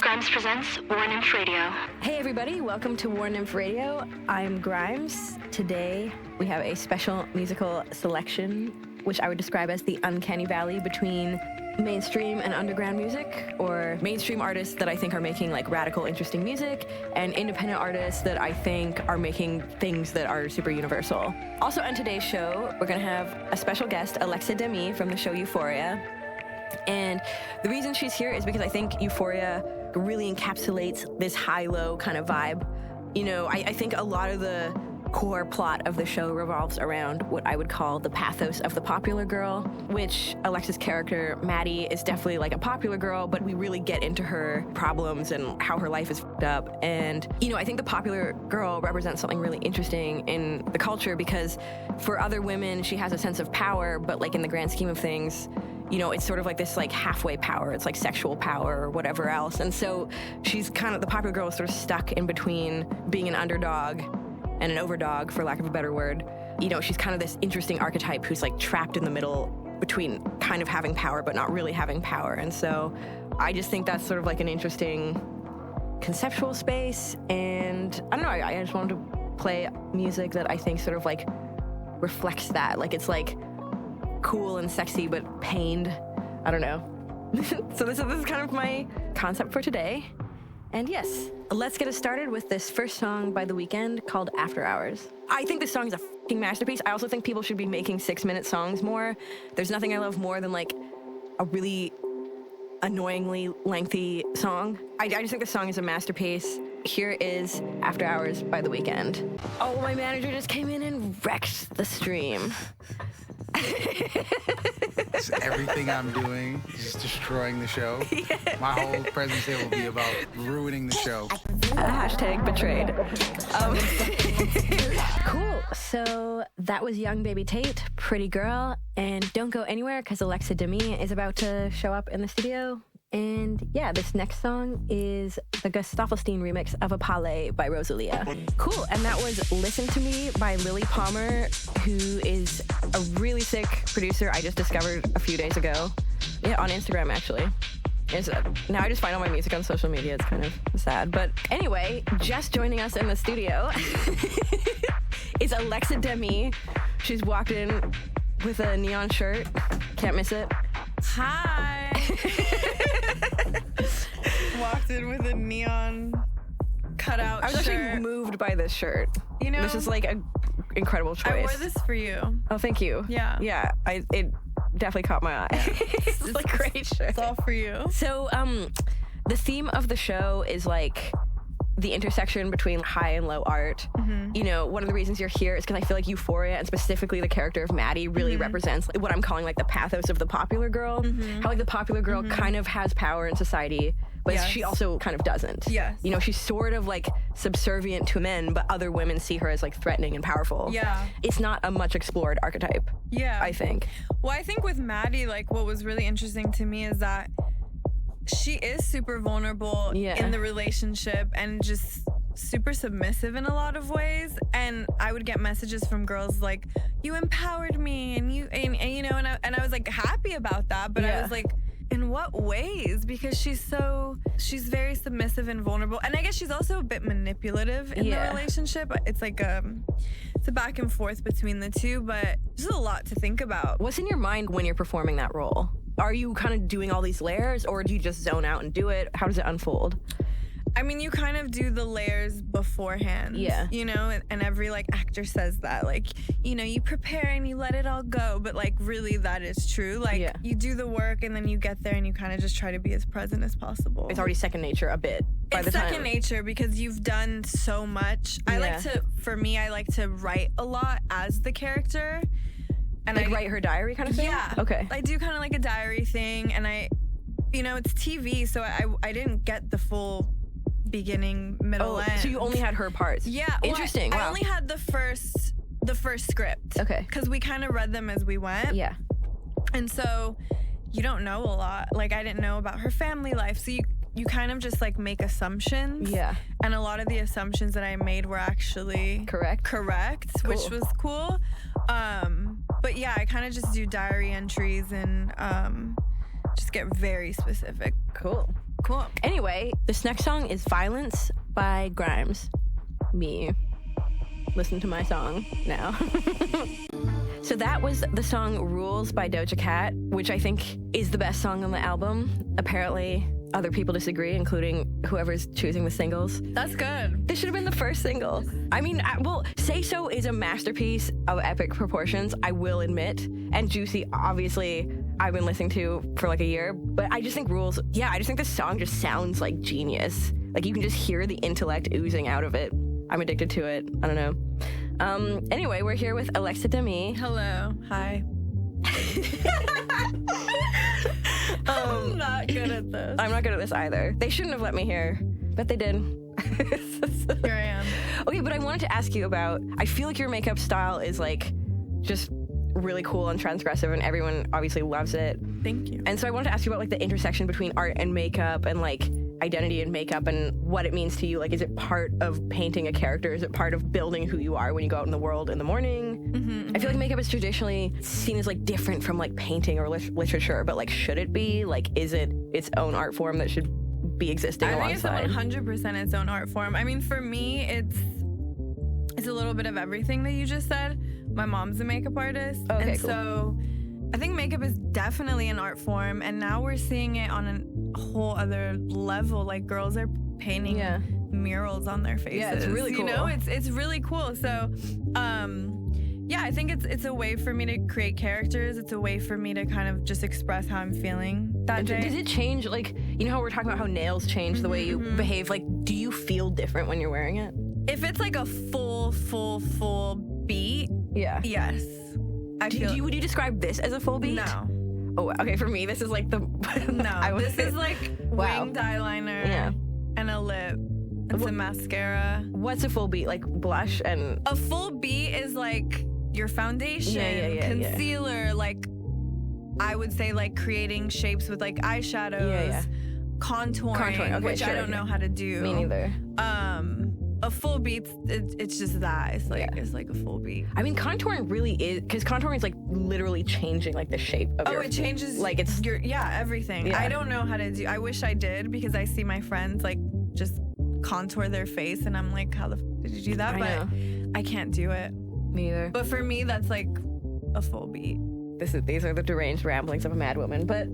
Grimes presents War Nymph Radio. Hey everybody, welcome to War Nymph Radio. I'm Grimes. Today we have a special musical selection, which I would describe as the uncanny valley between mainstream and underground music, or mainstream artists that I think are making like radical, interesting music, and independent artists that I think are making things that are super universal. Also on today's show, we're gonna have a special guest, Alexa Demie from the show Euphoria. And the reason she's here is because I think Euphoria really encapsulates this high-low kind of vibe. You know, I think a lot of the core plot of the show revolves around what I would call the pathos of the popular girl, which Alexa's character, Maddie, is definitely like a popular girl, but we really get into her problems and how her life is f***ed up. And, you know, I think the popular girl represents something really interesting in the culture because for other women, she has a sense of power, but like in the grand scheme of things, you know, it's sort of like this like halfway power. It's like sexual power or whatever else. And so she's kind of, the popular girl is sort of stuck in between being an underdog and an overdog, for lack of a better word. You know, she's kind of this interesting archetype who's like trapped in the middle between kind of having power but not really having power. And so I just think that's sort of like an interesting conceptual space. And I don't know, I just wanted to play music that I think sort of like reflects that. Like it's like cool and sexy but pained. I don't know. So this is kind of my concept for today. And yes, let's get us started with this first song by The Weeknd called After Hours. I think this song is a fucking masterpiece. I also think people should be making 6-minute songs more. There's nothing I love more than like a really annoyingly lengthy song. I just think this song is a masterpiece. Here is After Hours by The Weeknd. Oh, my manager just came in and wrecked the stream. Everything I'm doing is just destroying the show. Yeah. My whole presence here will be about ruining the show. Hashtag betrayed. Cool. So that was Young Baby Tate, Pretty Girl, and don't go anywhere because Alexa Demie is about to show up in the studio. And yeah, this next song is the Gustaffelstein remix of Apale by Rosalia. Cool, and that was Listen to Me by Lily Palmer, who is a really sick producer I just discovered a few days ago. Yeah, on Instagram, actually. Now I just find all my music on social media. It's kind of sad. But anyway, just joining us in the studio is Alexa Demie. She's walked in with a neon shirt. Can't miss it. Hi. Walked in with a neon cutout I was shirt. actually moved by this shirt. You know, this is like an incredible choice. I wore this for you. Oh, thank you. Yeah. Yeah, it definitely caught my eye. It's like a great shirt. It's all for you. So, the theme of the show is like the intersection between high and low art. Mm-hmm. You know, one of the reasons you're here is because I feel like Euphoria, and specifically the character of Maddie, really represents what I'm calling like the pathos of the popular girl. Mm-hmm. How like the popular girl kind of has power in society, but she also kind of doesn't. Yes. You know, she's sort of like subservient to men, but other women see her as like threatening and powerful. Yeah. It's not a much explored archetype. Yeah. I think. Well, I think with Maddie, like what was really interesting to me is that she is super vulnerable in the relationship and just super submissive in a lot of ways. And I would get messages from girls like, you empowered me and you know, and I was like happy about that. But I was like, in what ways? Because she's very submissive and vulnerable. And I guess she's also a bit manipulative in the relationship. It's like it's a back and forth between the two, but there's a lot to think about. What's in your mind when you're performing that role? Are you kind of doing all these layers, or do you just zone out and do it? How does it unfold? I mean, you kind of do the layers beforehand. Yeah. You know, and every like actor says that, like, you know, you prepare and you let it all go, but like really that is true. Like you do the work and then you get there and you kind of just try to be as present as possible. It's already second nature a bit by the time. It's second nature because you've done so much. I like to write a lot as the character. And like write her diary kind of thing? Yeah. Okay. I do kind of like a diary thing, and you know, it's TV, so I didn't get the full beginning, middle, end. So you only had her parts? Yeah. Interesting. I only had the first script. Okay. Because we kind of read them as we went. Yeah. And so you don't know a lot. Like, I didn't know about her family life, so you kind of just like make assumptions. Yeah. And a lot of the assumptions that I made were actually correct, cool. Which was cool. But yeah, I kind of just do diary entries and just get very specific. Cool. Cool. Anyway, this next song is Violence by Grimes. Me. Listen to my song now. So that was the song Rules by Doja Cat, which I think is the best song on the album. Apparently, other people disagree, including whoever's choosing the singles. That's good. This should have been the first single. I mean, Say So is a masterpiece of epic proportions, I will admit. And Juicy, obviously, I've been listening to for like a year. But I just think Rules, I just think this song just sounds like genius. Like you can just hear the intellect oozing out of it. I'm addicted to it. I don't know. Anyway, we're here with Alexa Demie. Hello. Hi. I'm not good at this. I'm not good at this either. They shouldn't have let me here, but they did. Here I am. Okay, but I wanted to ask you about, I feel like your makeup style is like just really cool and transgressive and everyone obviously loves it. Thank you. And so I wanted to ask you about like the intersection between art and makeup and like identity and makeup and what it means to you. Like, is it part of painting a character? Is it part of building who you are when you go out in the world in the morning? Mm-hmm. I feel like makeup is traditionally seen as like different from like painting or literature, but like should it be? Like, is it its own art form that should be existing alongside? I think it's 100% its own art form. I mean, for me, it's a little bit of everything that you just said. My mom's a makeup artist. Okay, and cool. So I think makeup is definitely an art form, and now we're seeing it on a whole other level. Like girls are painting murals on their faces. Yeah, it's really cool. You know, it's really cool. So, I think it's a way for me to create characters. It's a way for me to kind of just express how I'm feeling that day. Does it change, like, you know how we're talking about how nails change the way you behave? Like, do you feel different when you're wearing it? If it's like a full beat, yes. Would you describe this as a full beat? No. Oh, okay. For me, this is like the this is like winged eyeliner and a lip and some mascara. What's a full beat? Like blush and a full beat is like your foundation, concealer. Like I would say, like creating shapes with like eyeshadows, contouring, okay, which I don't know how to do. Me neither. A full beat, it's just that. It's like it's like a full beat. I mean, contouring really is, because contouring is like literally changing like the shape of your. Oh, it changes. Like it's everything. Yeah. I don't know how to do. I wish I did, because I see my friends like just contour their face, and I'm like, how the did you do that? I know. I can't do it. Me either. But for me, that's like a full beat. These are the deranged ramblings of a mad woman. But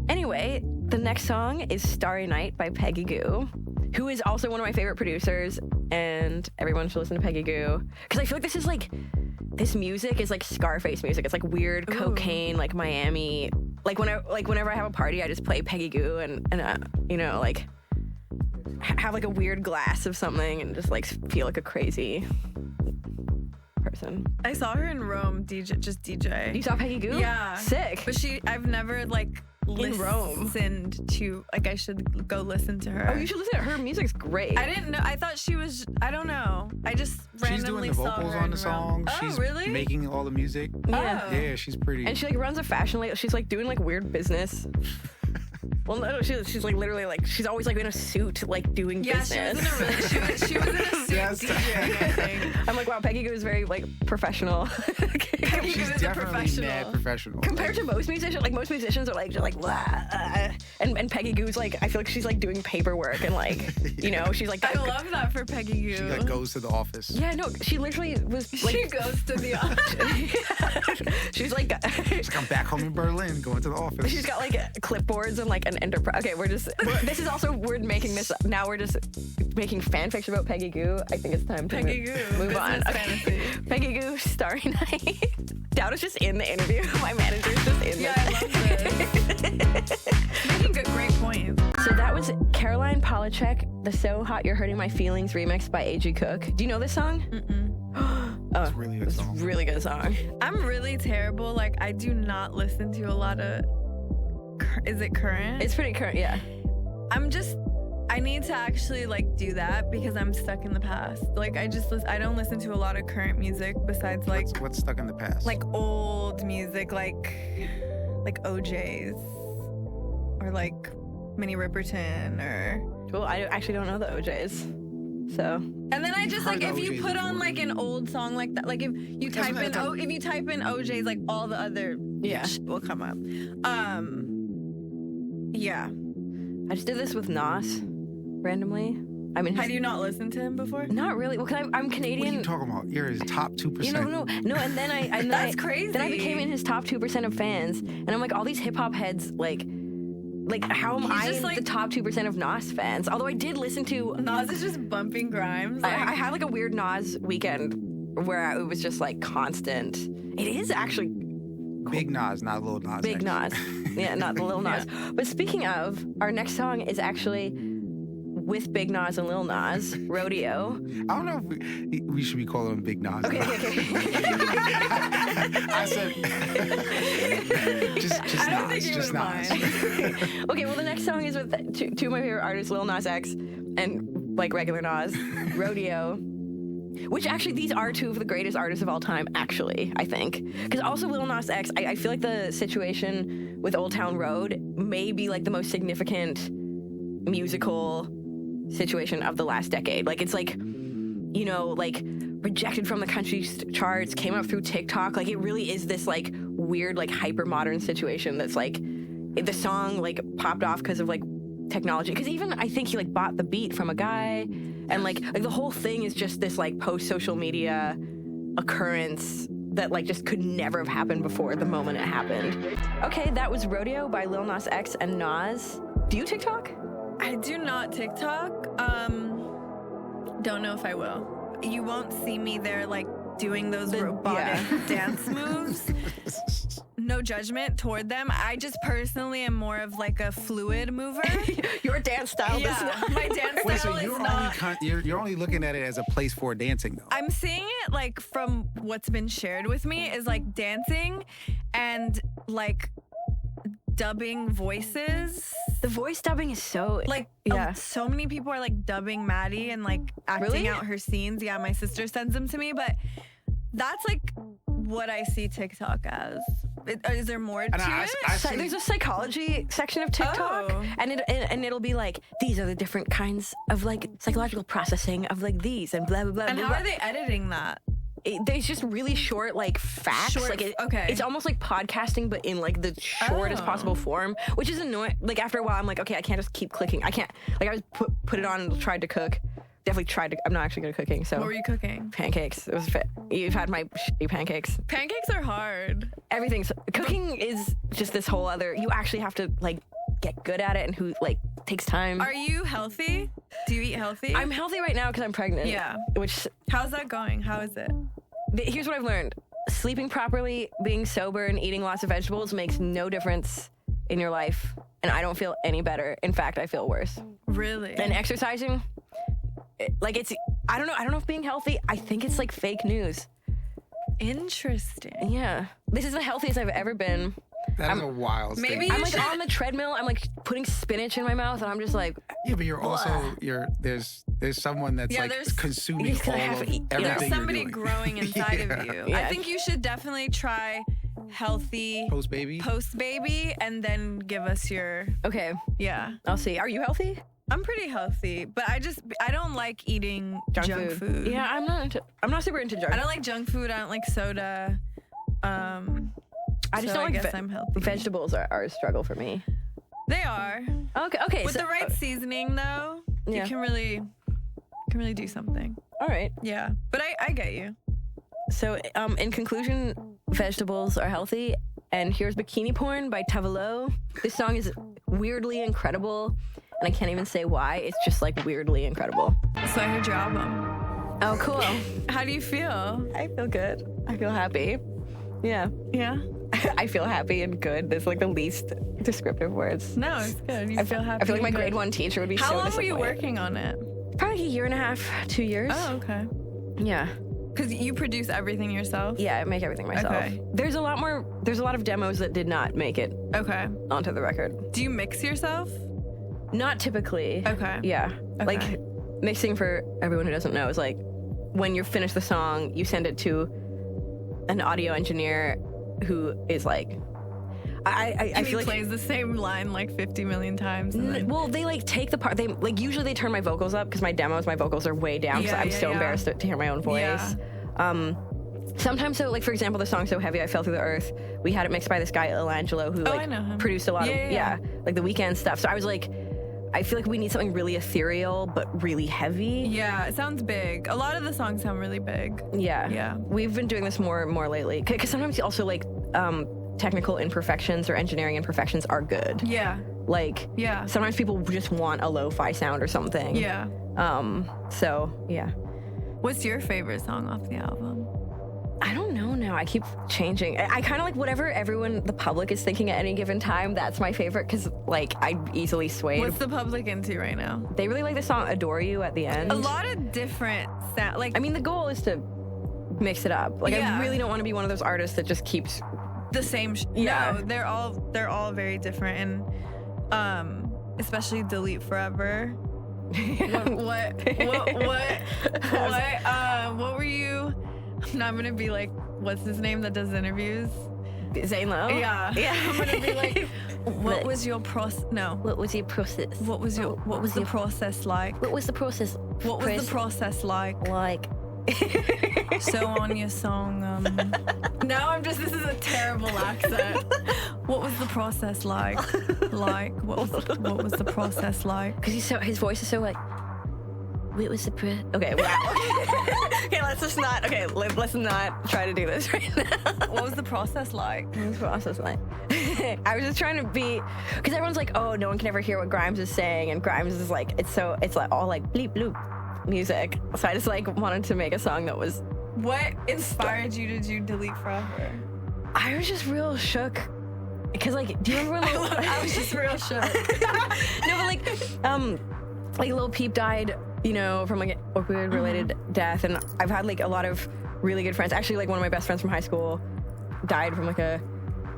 anyway, the next song is "Starry Night" by Peggy Gou, who is also one of my favorite producers, and everyone should listen to Peggy Gou, because I feel like this music is like Scarface music. It's like weird cocaine, like Miami. Like whenever I have a party, I just play Peggy Gou and you know, like have like a weird glass of something and just like feel like a crazy person. I saw her in Rome, DJ. You saw Peggy Gou? Yeah. Sick. But I've never like in Rome listened to, like, I should go listen to her. Oh, you should listen to her. Her music's great. I didn't know. I thought she was, I don't know. I just randomly She's doing the saw vocals her on in the song. Rome. She's really? making all the music. Yeah. Yeah, she's pretty. And she like runs a fashion label. She's like doing like weird business. Well, no, she's like literally like, she's always like in a suit, like doing business. She was in a suit DJing, I think. I'm like, wow, Peggy Gou is very like professional. She's definitely mad professional. Compared to most musicians, like most musicians are like just like blah, and Peggy Gou's like, I feel like she's like doing paperwork and like, you know, she's like. I love that for Peggy Gou. She like goes to the office. Yeah, no, she literally was like. She goes to the office. She's like. She's like, I'm back home in Berlin, going to the office. She's got like clipboards and like an enterprise. Okay, this is also, we're making this up. Now we're just making fan fiction about Peggy Gou. I think it's time to move on. Okay. Peggy Gou, Starry Night. Dowd is just in the interview. My manager's just in there. I love this. Making great points. So that was Caroline Polachek, the So Hot You're Hurting My Feelings remix by A.G. Cook. Do you know this song? It's a really good song. Really good song. I'm really terrible. Like, I do not listen to a lot of... Is it current? It's pretty current, yeah. I need to actually like do that, because I'm stuck in the past. Like I don't listen to a lot of current music besides like what's stuck in the past? Like old music, like OJ's or like Minnie Riperton or. Well, I actually don't know the OJ's. So. And then I just like, if you put on like an old song like that, like if you type in OJ's, like all the other shit will come up. Yeah. I just did this with Nas randomly. I mean, Had you not listened to him before? Not really. Well, I'm Canadian. What are you talking about? You're his top 2%. No. And then That's crazy. Then I became in his top 2% of fans, and I'm like, all these hip hop heads, like how am I in the top 2% of Nas fans? Although I did listen to Nas is just bumping Grimes. I had like a weird Nas weekend where it was just like constant. It is actually Big Nas, not Lil Nas. Big Nas. Yeah, not the Lil Nas. Yeah. But speaking of, our next song is actually with Big Nas and Lil Nas, Rodeo. I don't know if we should be calling him Big Nas. Okay. I said just I don't Nas, think you just would Nas. mind. Okay, well, the next song is with two of my favorite artists, Lil Nas X and like regular Nas, Rodeo. Which actually, these are two of the greatest artists of all time, actually, I think. Because also Lil Nas X, I feel like the situation with Old Town Road may be like the most significant musical situation of the last decade. Like, it's like, you know, like rejected from the country charts, came up through TikTok. Like, it really is this like weird, like hyper modern situation that's like, the song like popped off because of like technology. Because even I think he like bought the beat from a guy, and like the whole thing is just this like post social media occurrence that like just could never have happened before the moment it happened. Okay, that was Rodeo by Lil Nas X and Nas. Do you TikTok? I do not TikTok. Don't know if I will. You won't see me there like doing those robotic dance moves. No judgment toward them. I just personally am more of like a fluid mover. Your dance style does not. My dance Wait, style so is you're not. you're only looking at it as a place for dancing, though. I'm seeing it like from what's been shared with me is like dancing and like dubbing voices. The voice dubbing is so Like, yeah. so many people are like dubbing Maddie and like acting Really? out her scenes. Yeah, my sister sends them to me, but that's like what I see TikTok as. Is there more to it? There's a psychology section of TikTok, Oh. and it'll be like, these are the different kinds of like psychological processing of like these and blah blah blah. And blah, how blah. are they editing that? There's just really short like facts. Okay. It's almost like podcasting, but in like the shortest Oh. possible form, which is annoying. Like after a while, I'm like, okay, I can't just keep clicking. I can't. Like I was put it on and tried to cook. Definitely tried to. I'm not actually good at cooking. So What were you cooking? pancakes. It was fit. You've had my shitty pancakes. Pancakes are hard. Everything's cooking is just this whole other. You actually have to like get good at it, and who like takes time. Are you healthy? Do you eat healthy? I'm healthy right now because I'm pregnant. Yeah. Which How's that going? How is it? here's what I've learned: sleeping properly, being sober, and eating lots of vegetables makes no difference in your life, and I don't feel any better. In fact, I feel worse. Really? And exercising, like it's. I don't know if being healthy. I think it's like fake news. Interesting. Yeah. This is the healthiest I've ever been. That is a wild maybe statement. I'm You like should- on the treadmill. I'm like putting spinach in my mouth, and I'm just like, Yeah, but you're also there's someone that's Yeah, like there's- consuming You just all gotta have of to eat- everything There's you're somebody doing. growing inside of you. Yeah. I think you should definitely try healthy Post baby. post baby and then give us your okay, yeah. I'll see. Are you healthy? I'm pretty healthy, but I don't like eating junk food. Yeah, I'm not super into junk. I don't like junk food. I don't like soda. I just so don't I like guess I'm healthy. vegetables are a struggle for me. They are. Okay. With so, the right seasoning though, yeah. you can really do something. all right. Yeah. But I get you. So, in conclusion, vegetables are healthy. And here's Bikini Porn by Tavalo. This song is weirdly incredible, and I can't even say why. It's just like weirdly incredible. So I heard your album. Oh, cool. How do you feel? I feel good. I feel happy. Yeah. Yeah. I feel happy and good. That's like the least descriptive words. No, it's good. You feel happy. I feel like my and grade good. 1 teacher would be How so long were disappointed. you working on it? Probably like a year and a half, 2 years. Oh, okay. Yeah. Because you produce everything yourself? Yeah, I make everything myself. Okay. There's a lot of demos that did not make it Okay. onto the record. Do you mix yourself? Not typically. Okay. Yeah. Okay. Like, mixing, for everyone who doesn't know, is like when you finish the song, you send it to an audio engineer who is like, I feel like plays the same line like 50 million times. And then, well, they like take the part. They like usually they turn my vocals up because my vocals are way down. Yeah, I'm yeah, so yeah. embarrassed to hear my own voice. Yeah. Sometimes, so like for example, the song "So Heavy I Fell Through the Earth," we had it mixed by this guy Ilangelo who Oh, like I know him. produced a lot Yeah, of yeah. like the Weeknd stuff. So I was like, I feel like we need something really ethereal but really heavy. Yeah, it sounds big. A lot of the songs sound really big. Yeah. Yeah. We've been doing this more lately. Because sometimes also, like, technical imperfections or engineering imperfections are good. Yeah. Like, yeah. Sometimes people just want a lo-fi sound or something. Yeah. So, yeah. What's your favorite song off the album? I don't know now. I keep changing. I kind of like whatever everyone, the public is thinking at any given time, that's my favorite because, like, I easily swayed. What's the public into right now? They really like the song Adore You at the end. A lot of different sound. Like, I mean, the goal is to mix it up. Like, I really don't want to be one of those artists that just keeps the same. Yeah. No, they're all very different, and especially Delete Forever. What were you? I'm not gonna be like, what's his name that does interviews? Zane Lowe? Yeah. I'm gonna be like, what was your process? No. What was your process? What was the process like? What was the process? What was the process like? Like. So on your song, now this is a terrible accent. What was the process like? What was the process like? Because his voice is so like. What was the okay, wow. Okay, let's not try to do this right now. What was the process like? What was the process like? I was just trying to be, because everyone's like, oh, no one can ever hear what Grimes is saying, and Grimes is like, it's like all like bleep bloop music. So I just like wanted to make a song that was. What inspired you to do Delete Forever? I was just real shook. Because, like, do you remember when I was just real shook. No, but like Lil Peep died, you know, from like an opioid-related death, and I've had like a lot of really good friends. Actually, like one of my best friends from high school died from like a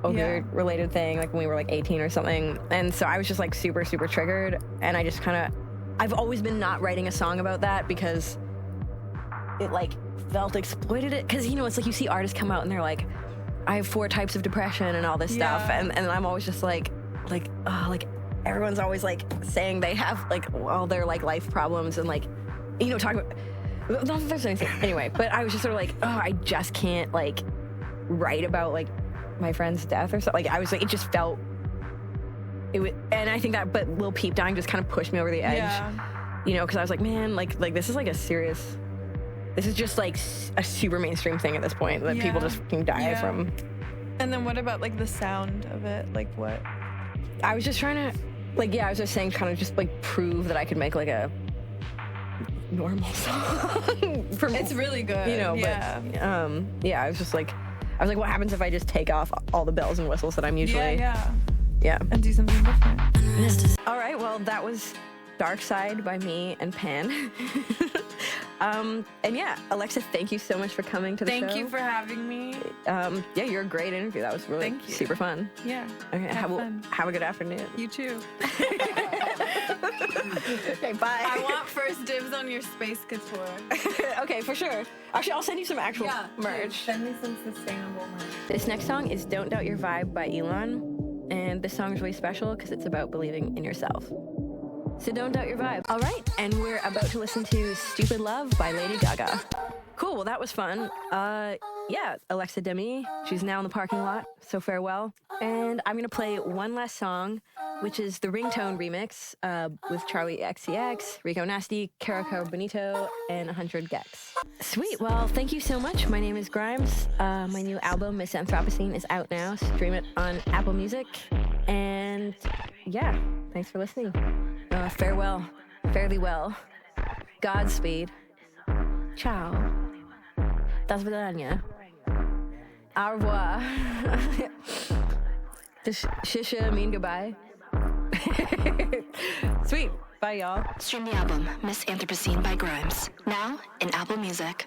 opioid-related thing, like when we were like 18 or something. And so I was just like super, super triggered, and I just I've always been not writing a song about that because it like felt exploited it. Because, you know, it's like you see artists come out and they're like, I have 4 types of depression and all this stuff, and I'm always just like everyone's always like saying they have like all their like life problems and like, you know, talking about not that there's anything anyway. But I was just sort of like, oh, I just can't like write about like my friend's death or something. Like I was like, it just felt it would, and I think that, but Lil Peep dying just kind of pushed me over the edge, you know, because I was like, man, like this is like this is just like a super mainstream thing at this point that people just can die from. And then what about like the sound of it? Like what? I was just trying to, like, I was just saying, kind of just like prove that I could make like a normal song. It's really good, you know. But I was like, what happens if I just take off all the bells and whistles that I'm usually, and do something different. All right, well, that was Dark Side by me and Pan. And yeah, Alexa, thank you so much for coming to the show. Thank you for having me. Yeah, you're a great interview. That was really super fun. Yeah. Okay, have a good afternoon. You too. Okay, bye. I want first dibs on your space couture. Okay, for sure. Actually, I'll send you some actual merch. Send me some sustainable merch. This next song is Don't Doubt Your Vibe by Elon. And this song is really special because it's about believing in yourself. So don't doubt your vibe. All right, and we're about to listen to Stupid Love by Lady Gaga. Cool, well, that was fun. Yeah, Alexa Demie, she's now in the parking lot, so farewell. And I'm going to play one last song, which is the Ringtone remix with Charlie XCX, Rico Nasty, Carico Bonito, and 100 Gex. Sweet, well, thank you so much. My name is Grimes. My new album, Miss Anthropocene, is out now. Stream it on Apple Music. And yeah, thanks for listening. Farewell. Fare thee well. Godspeed. Ciao. Do svidania. Au revoir. Does shisha mean goodbye? Sweet. Bye, y'all. Stream the album Miss Anthropocene by Grimes, now in Apple Music.